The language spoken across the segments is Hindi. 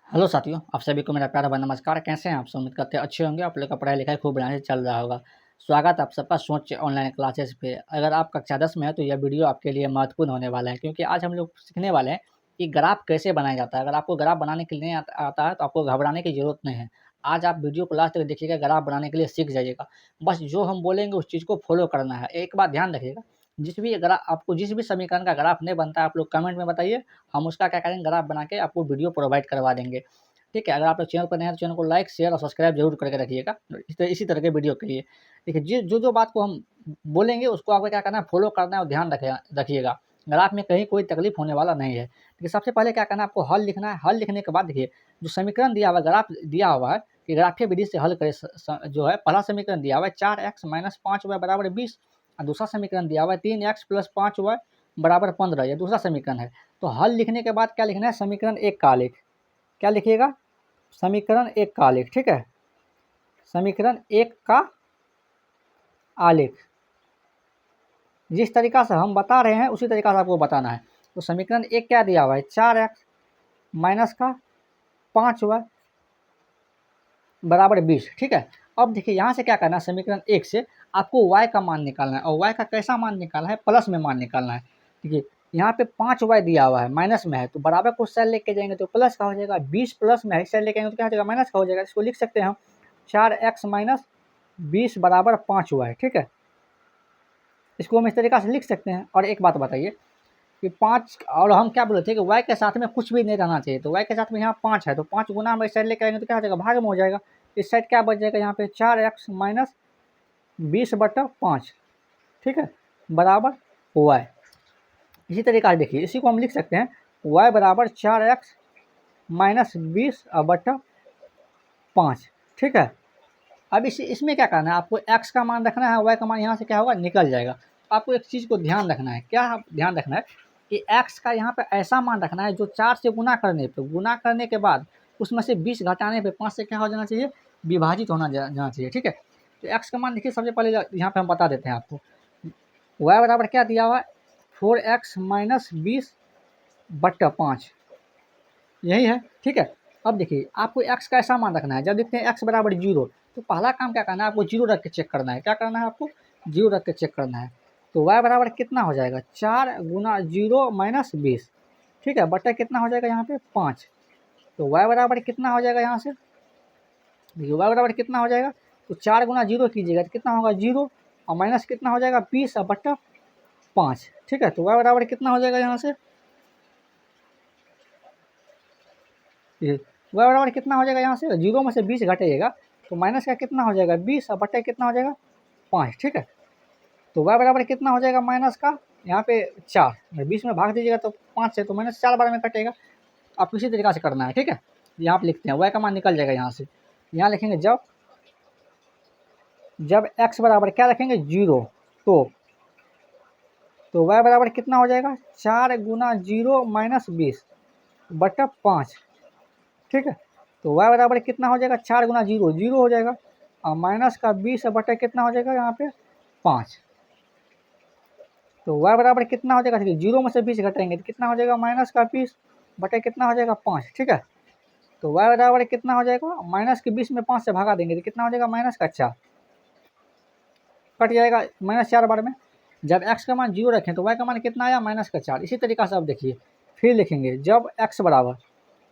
हेलो साथियों, आप सभी को मेरा प्यारा नमस्कार। कैसे हैं आप सब? उम्मीद करते हैं अच्छे होंगे। आप लोग का पढ़ाई लिखाई खूब बढ़िया से चल रहा होगा। स्वागत आप सबका सोच ऑनलाइन क्लासेस पे। अगर आप कक्षा 10 में हैं तो यह वीडियो आपके लिए महत्वपूर्ण होने वाला है, क्योंकि आज हम लोग सीखने वाले हैं कि ग्राफ कैसे बनाया जाता है। अगर आपको ग्राफ बनाने के लिए नहीं आता है तो आपको घबराने की ज़रूरत नहीं है। आज आप वीडियो को लास्ट तक देखिएगा, ग्राफ बनाने के लिए सीख जाइएगा। बस जो हम बोलेंगे उस चीज़ को फॉलो करना है। एक बात ध्यान रखिएगा, आपको जिस भी समीकरण का ग्राफ नहीं बनता है, आप लोग कमेंट में बताइए। हम उसका क्या करेंगे, ग्राफ बना के आपको वीडियो प्रोवाइड करवा देंगे। ठीक है, अगर आप लोग चैनल पर नए हैं तो चैनल को लाइक, शेयर और सब्सक्राइब जरूर करके रखिएगा इसी तरह के वीडियो के लिए। देखिए, जो बात को हम बोलेंगे उसको आपको क्या करना है, फॉलो करना है और ध्यान रखिएगा। ग्राफ में कहीं कोई तकलीफ होने वाला नहीं है। देखिए, सबसे पहले क्या करना है, आपको हल लिखना है। हल लिखने के बाद देखिए, जो समीकरण दिया हुआ है, ग्राफ दिया हुआ है कि ग्राफीय विधि से हल करें। जो है पहला समीकरण दिया हुआ है 4x - 5y बराबर 20, और दूसरा समीकरण दिया हुआ है 3x + 5y बराबर 15। यह दूसरा समीकरण है। तो हल लिखने के बाद क्या लिखना है, समीकरण एक का आलेख। क्या लिखिएगा, समीकरण एक का आलेख। ठीक है, समीकरण एक का आलेख जिस तरीका से हम बता रहे हैं उसी तरीका से आपको बताना है। तो समीकरण एक क्या दिया हुआ है, 4x माइनस का 5y बराबर 20। ठीक है, अब देखिए यहाँ से क्या करना है, समीकरण एक से आपको y का मान निकालना है। और y का कैसा मान निकालना है, प्लस में मान निकालना है। देखिए यहाँ पे 5y दिया हुआ है, माइनस में है, तो बराबर को साइड लेके जाएंगे तो प्लस का हो जाएगा। 20 प्लस में है, इस साइड लेके आएंगे तो क्या हो जाएगा, माइनस का हो जाएगा। इसको लिख सकते हैं हम 4x - 20 बराबर 5y। ठीक है, इसको हम इस तरीका से लिख सकते हैं। और एक बात बताइए कि 5, और हम क्या बोले थे कि y के साथ में कुछ भी नहीं रहना चाहिए, तो y के साथ में यहाँ 5 है, तो 5 गुना हम इस साइड लेकर आएंगे तो क्या हो जाएगा, भाग में हो जाएगा। इस साइड क्या बच जाएगा, यहाँ पे 4x - 20/5। ठीक है, बराबर y। इसी तरीका से देखिए, इसी को हम लिख सकते हैं y बराबर 4x - 20/5। ठीक है, अब इसमें क्या करना है, आपको x का मान रखना है, y का मान यहाँ से क्या होगा, निकल जाएगा। आपको एक चीज़ को ध्यान रखना है, क्या ध्यान रखना है कि x का यहाँ पे ऐसा मान रखना है जो 4 से गुना करने के बाद उसमें से 20 घटाने पे 5 से क्या हो जाना चाहिए, विभाजित होना जाना चाहिए। ठीक है, तो x का मान देखिए, सबसे पहले यहाँ पे हम बता देते हैं आपको। y बराबर क्या दिया हुआ है, 4x - 20/5, यही है। ठीक है, अब देखिए आपको x का ऐसा मान रखना है, जब देखते हैं x बराबर 0, तो पहला काम क्या करना है, आपको 0 रख के चेक करना है। क्या करना है, आपको 0 रख के चेक करना है। तो y बराबर कितना हो जाएगा, 4 गुना 0 - 20। ठीक है, बटा कितना हो जाएगा यहाँ पे 5। तो y बराबर कितना हो जाएगा, यहाँ से देखिए y बराबर कितना हो जाएगा, तो 4 गुना 0 कीजिएगा तो कितना होगा 0, और माइनस कितना हो जाएगा 20/5। ठीक है, तो y बराबर कितना हो जाएगा, यहाँ से y बराबर कितना हो जाएगा, यहाँ से 0 में से 20 घटाइएगा तो माइनस का कितना हो जाएगा 20, और बटे कितना हो जाएगा 5। ठीक है, तो y बराबर कितना हो जाएगा, माइनस का यहाँ पे 4, 20 में भाग दीजिएगा तो 5 से, तो माइनस 4 बार में कटेगा। आप इसी तरीका से करना है। ठीक है, यहाँ पे लिखते हैं y का मान निकल जाएगा। यहाँ से यहाँ लिखेंगे जब x बराबर क्या रखेंगे 0, तो y बराबर कितना हो जाएगा, 4 गुना 0 - 20/5। ठीक है, तो y बराबर कितना हो जाएगा, 4 गुना 0 0 हो जाएगा, और माइनस का 20 बटे कितना हो जाएगा, यहाँ पे 5। तो y बराबर कितना हो जाएगा, देखिए 0 में से 20 घटाएंगे तो कितना हो जाएगा, माइनस का 20 बटे कितना हो जाएगा 5। ठीक है, तो y बराबर कितना हो जाएगा, माइनस के 20 में 5 से भागा देंगे तो कितना हो जाएगा, माइनस का 4, कट जाएगा -4 बार में। जब x का मान 0 रखें तो y का मान कितना आया, माइनस का 4। इसी तरीका से अब देखिए, फिर लिखेंगे जब x बराबर,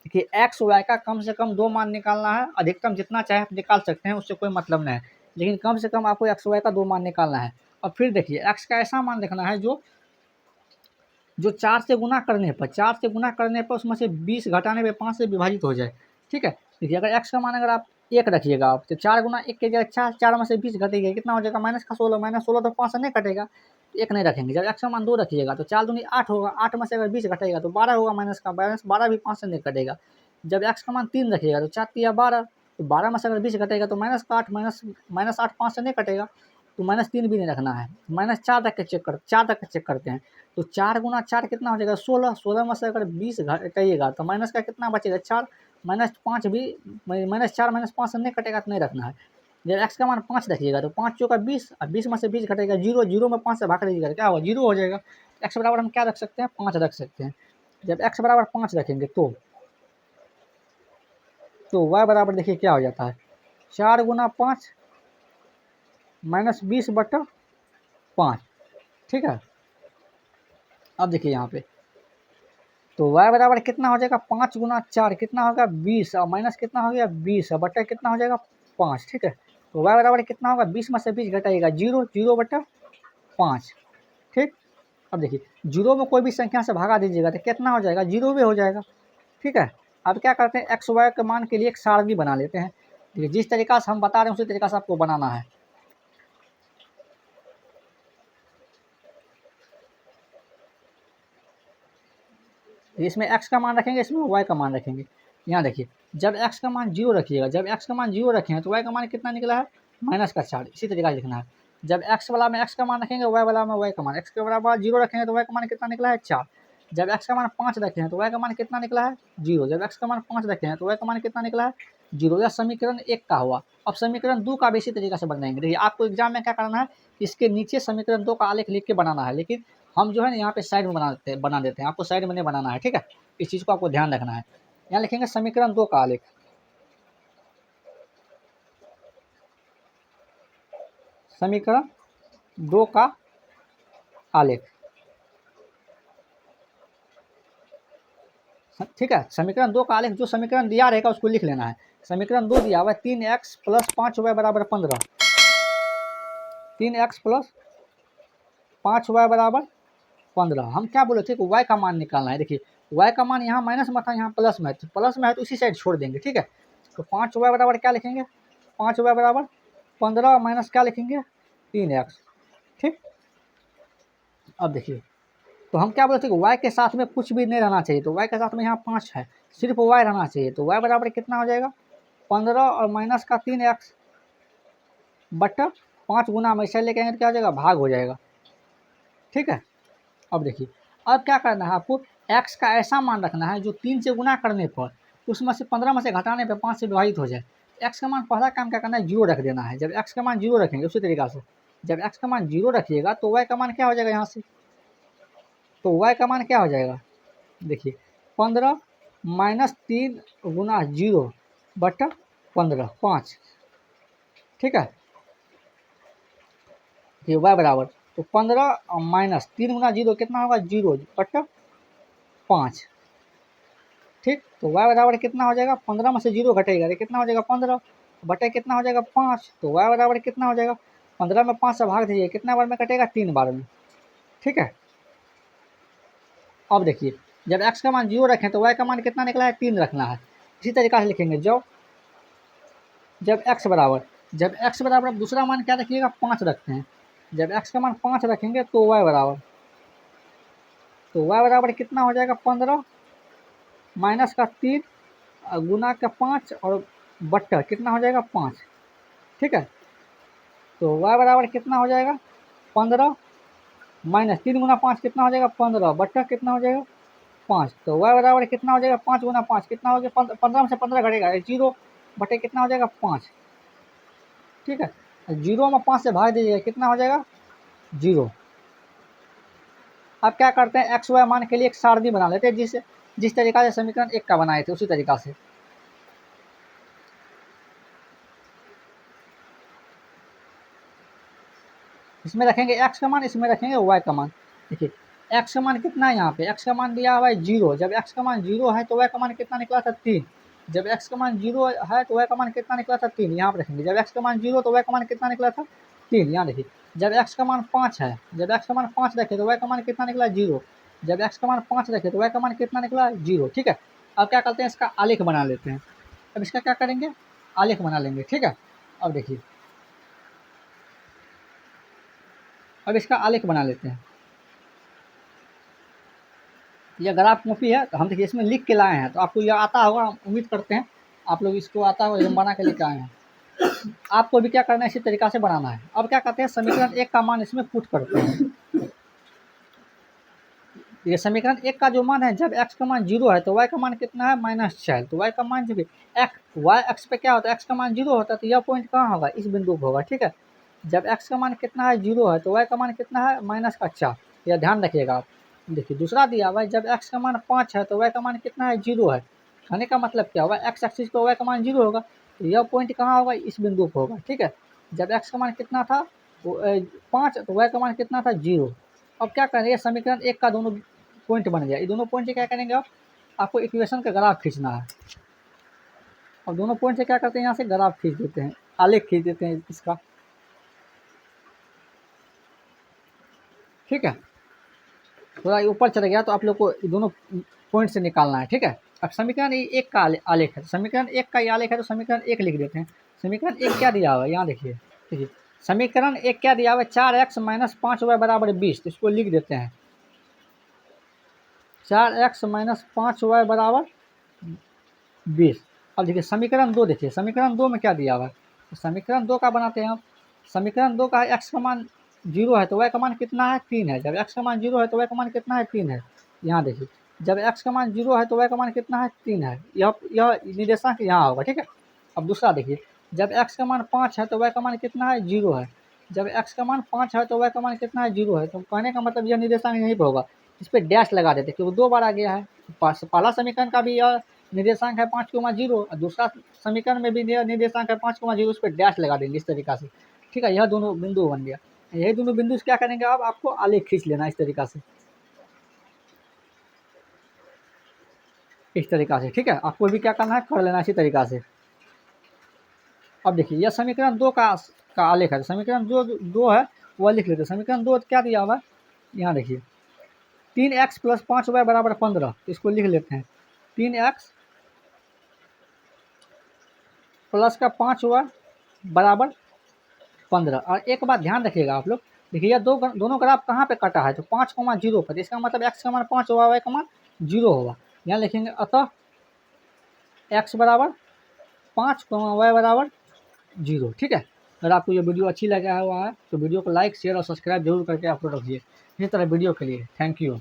देखिए x y का कम से कम 2 मान निकालना है। अधिकतम जितना चाहे आप निकाल सकते हैं, उससे कोई मतलब नहीं है, लेकिन कम से कम आपको x y का 2 मान निकालना है। और फिर देखिए x का ऐसा मान लिखना है जो 4 से गुना करने पर उसमें से 20 घटाने पे 5 से विभाजित हो जाए। ठीक है, देखिए अगर x का मान अगर आप 1 रखिएगा आप, तो 4 गुना 1 की जगह 4 में से 20 घटेगा, कितना हो जाएगा, माइनस का 16, -16 तो 5 से नहीं कटेगा, तो 1 नहीं रखेंगे। जब x का मान 2 रखिएगा तो 4 दूनी 8 होगा, 8 में से अगर 20 घटेगा तो 12 होगा, माइनस का 12 भी 5 से नहीं कटेगा। जब x का मान 3 रखिएगा तो 4 तिया 12, तो 12 में से अगर 20 घटेगा तो माइनस का 8, माइनस 8 5 से नहीं कटेगा, तो -3 भी नहीं रखना है। -4 रख के चेक करते हैं। तो 4 गुना 4 कितना हो जाएगा 16, 16 में से अगर 20 घटाइएगा तो माइनस का कितना बचेगा 4, -5 भी, -4 -5 से नहीं कटेगा तो नहीं रखना है। जब x का मान 5 रखिएगा तो 5 चौका 20, और 20 में से 20 घटेगा 0, 0 में 5 से भाग दीजिएगा तो क्या होगा, 0 हो जाएगा। x बराबर हम क्या रख सकते हैं, 5 रख सकते हैं। जब x बराबर 5 रखेंगे तो तो y बराबर देखिए क्या हो जाता है, 4 गुना 5 माइनस 20/5, ठीक है। अब देखिए यहाँ पे तो y बराबर कितना हो जाएगा, 5 गुना 4 कितना होगा 20 और माइनस कितना हो गया 20 और बट्टा कितना हो जाएगा 5, ठीक है। तो y बराबर कितना होगा, 20 में से 20 घटाइएगा 0, 0/5, ठीक। अब देखिए 0 में कोई भी संख्या से भागा दीजिएगा तो कितना हो जाएगा, 0 भी हो जाएगा, ठीक है। अब क्या करते हैं, एक्स वाई के मान के लिए एक सारणी बना लेते हैं। देखिए जिस तरीका से हम बता रहे हैं उसी तरीका से आपको बनाना है। इसमें x का मान रखेंगे, इसमें y का मान रखेंगे। यहाँ देखिए जब x का मान 0 रखिएगा, जब x का मान 0 रखें तो y का मान कितना निकला है, -4, इसी तरीका से लिखना है। जब x वाला में x का मान रखेंगे, y वाला में y का मान, x के बराबर 0 रखेंगे तो y का मान कितना निकला है 4। जब x का मान 5 रखे हैं तो y का मान कितना निकला है 0। जब x का मान 5 रखे हैं तो y का मान कितना निकला है 0। यह समीकरण 1 का हुआ। अब समीकरण 2 का भी इसी तरीके से बनाएंगे। देखिए आपको एग्जाम में क्या करना है, इसके नीचे समीकरण 2 का आलेख लिख के बनाना है, लेकिन हम जो है ना यहाँ पे साइड में बना देते हैं, आपको साइड में नहीं बनाना है, ठीक है। इस चीज़ को आपको ध्यान रखना है। यहाँ लिखेंगे समीकरण 2 का आलेख, समीकरण 2 का आलेख, ठीक है। समीकरण 2 का आलेख जो समीकरण दिया रहेगा उसको लिख लेना है। समीकरण 2 दिया हुआ है 3x + 5y = 15, 3x + 5y = 15। हम क्या बोले थे कि y का मान निकालना है। देखिए y का मान यहाँ माइनस में था, यहाँ प्लस में है, तो प्लस में है तो उसी साइड छोड़ देंगे, ठीक है। तो 5y बराबर क्या लिखेंगे, 5y बराबर 15 माइनस क्या लिखेंगे 3x, ठीक। अब देखिए तो हम क्या बोलते हैं कि y के साथ में कुछ भी नहीं रहना चाहिए, तो y के साथ में यहाँ 5 है, सिर्फ y रहना चाहिए। तो y बराबर कितना हो जाएगा 15 और माइनस का 3x बट्टा 5 गुना में इसे लेके आएंगे तो क्या हो जाएगा, भाग हो जाएगा, ठीक है। अब देखिए अब क्या करना है आपको, x का ऐसा मान रखना है जो 3 से गुना करने पर उसमें से 15 में से घटाने पर 5 से विभाजित हो जाए। x का मान पहला काम क्या करना है, 0 रख देना है। जब x का मान 0 रखेंगे उसी तरीका से, जब x का मान 0 रखिएगा तो y का मान क्या हो जाएगा, यहाँ से तो y का मान क्या हो जाएगा, देखिए 15 माइनस 3 गुना 0 बट्टा 15, 5, ठीक है। ये y बराबर तो 15 माइनस 3 गुना 0 कितना होगा 0 बट्टा 5, ठीक। तो y बराबर कितना हो जाएगा, 15 में से 0 घटेगा तो कितना हो जाएगा 15 बटे कितना हो जाएगा 5। तो y बराबर कितना हो जाएगा, 15 में 5 से भाग दीजिए, कितना बार में कटेगा 3 बार में, ठीक है। अब देखिए जब x का मान 0 रखें तो y का मान कितना निकला है 3 रखना है। इसी तरीका से लिखेंगे जब x बराबर अब दूसरा मान क्या रखिएगा 5 रखते हैं। जब x का मान 5 रखेंगे तो y बराबर कितना हो जाएगा 15 माइनस का 3 गुना का 5 और बट्टा कितना हो जाएगा 5, ठीक है। तो y बराबर कितना हो जाएगा 15 माइनस 3 गुना 5 कितना हो जाएगा 15 बट्टा कितना हो जाएगा 5। तो y बराबर कितना हो जाएगा 5 गुना 5 कितना हो जाएगा 15 में से 15 घटेगा 0 बटे कितना हो जाएगा 5, ठीक है। 0 में 5 से भाग दीजिएगा कितना हो जाएगा 0। अब क्या करते हैं, एक्स वाई मान के लिए एक सारणी बना लेते हैं, जिस तरीका से समीकरण 1 का बनाए थे उसी तरीका से। इसमें रखेंगे x का मान, इसमें रखेंगे y का मान। देखिए x का मान कितना है, यहाँ पे x का मान दिया हुआ है 0। जब x का मान 0 है तो y का मान कितना निकला था 3। जब x का मान 0 है तो y का मान कितना निकला था 3, यहाँ पर रखेंगे। जब x का मान 0 तो y का मान कितना निकला था 3, यहाँ देखिए। जब x का मान 5 है, जब x का मान 5 रखे तो y का मान कितना निकला 0। जब x का मान 5 रखे तो y का मान कितना निकला 0, ठीक है। अब क्या करते हैं, इसका आलेख बना लेते हैं। अब इसका क्या करेंगे, आलेख बना लेंगे, ठीक है। अब देखिए अब इसका आलेख बना लेते हैं। यह ग्राफ कॉपी है तो हम देखिए इसमें लिख के लाए हैं, तो आपको यह आता होगा, उम्मीद करते हैं आप लोग इसको आता होगा, हम बना के लेके आए हैं। आपको भी क्या करना है, इसी तरीका से बनाना है। अब क्या करते हैं, समीकरण 1 का मान इसमें पुट करते हैं। ये समीकरण 1 का जो मान है, जब x का मान 0 है तो y का मान कितना है -4। तो y का मान जब y अक्ष पे क्या होता है, x का मान 0 होता है तो यह पॉइंट कहाँ होगा, इस बिंदु पर होगा, ठीक है। जब x का मान कितना है 0 है तो y का मान कितना है -4, यह ध्यान रखिएगा आप। देखिए दूसरा दिया हुआ है, जब x का मान 5 है तो y का मान कितना है 0 है, कहने का मतलब क्या होगा, एक्स एक्सिस पे वाई का मान 0 होगा, तो यह पॉइंट कहाँ होगा, इस बिंदु पर होगा। ठीक है, जब एक्स का मान कितना था, वो 5, तो वाई का मान कितना था, 0। अब क्या करेंगे, समीकरण 1 का दोनों पॉइंट बन गया। ये दोनों पॉइंट से क्या करेंगे, आप आपको इक्वेशन का ग्राफ खींचना है। और दोनों पॉइंट से क्या करते हैं, यहाँ से ग्राफ खींच देते हैं, आलेख खींच देते हैं इसका। ठीक है, थोड़ा ऊपर चला गया तो आप लोग को दोनों पॉइंट से निकालना है। ठीक है, अब समीकरण 1 का आलेख है, समीकरण 1 का ये आलेख है, तो समीकरण 1 लिख देते हैं। समीकरण 1 क्या दिया हुआ है, यहाँ देखिए, देखिए समीकरण 1 क्या दिया हुआ है, 4x - 5y बराबर 20, तो इसको लिख देते हैं 4x - 5y बराबर 20। अब देखिए समीकरण 2 देखिए, समीकरण 2 में क्या दिया हुआ है, तो समीकरण 2 का बनाते हैं हम। समीकरण 2 का है x का मान 0 है तो y का मान कितना है, 3 है। जब x का मान 0 है तो y का मान कितना है, 3 है। यहाँ देखिए, जब x का मान 0 है तो y का मान कितना है, 3 है। यह निर्देशांक यहाँ होगा। ठीक है, अब दूसरा देखिए, जब x का मान 5 है तो y का मान कितना है, 0 है। जब x का मान 5 है तो y का मान कितना है, 0 है। तो कहने का मतलब यह निर्देशांक यहीं पर होगा, इस पर डैश लगा देते क्योंकि 2 बार आ गया है। पहला समीकरण का भी यह निर्देशांक है 5,0, और दूसरा समीकरण में भी निर्देशांक है 5,0, उस पर डैश लगा देंगे इस तरीका से। ठीक है, यह दोनों बिंदु बन गया। यही दोनों बिंदु से क्या करेंगे, अब आपको आलेख खींच लेना इस तरीका से, इस तरीका से। ठीक है, आपको भी क्या करना है, कर लेना इसी तरीका से। अब देखिए, यह समीकरण 2 का आलेख है। समीकरण जो 2 है वह लिख लेते हैं। समीकरण 2 क्या दिया हुआ है, यहाँ देखिए, 3x + 5y बराबर 15, इसको लिख लेते हैं 3x + 5y बराबर 15। और एक बात ध्यान रखिएगा आप लोग, देखिए यह दोनों ग्राफ कहाँ पे कटा है, तो 5,0 पर। इसका मतलब x का मान 5 होगा, y का मान 0 होगा। यहाँ लिखेंगे अतः x बराबर 5, y बराबर 0। ठीक है, अगर आपको ये वीडियो अच्छी लगा हुआ है तो वीडियो को लाइक, शेयर और सब्सक्राइब जरूर करके आप लोग रखिए। इसी तरह वीडियो के लिए थैंक यू।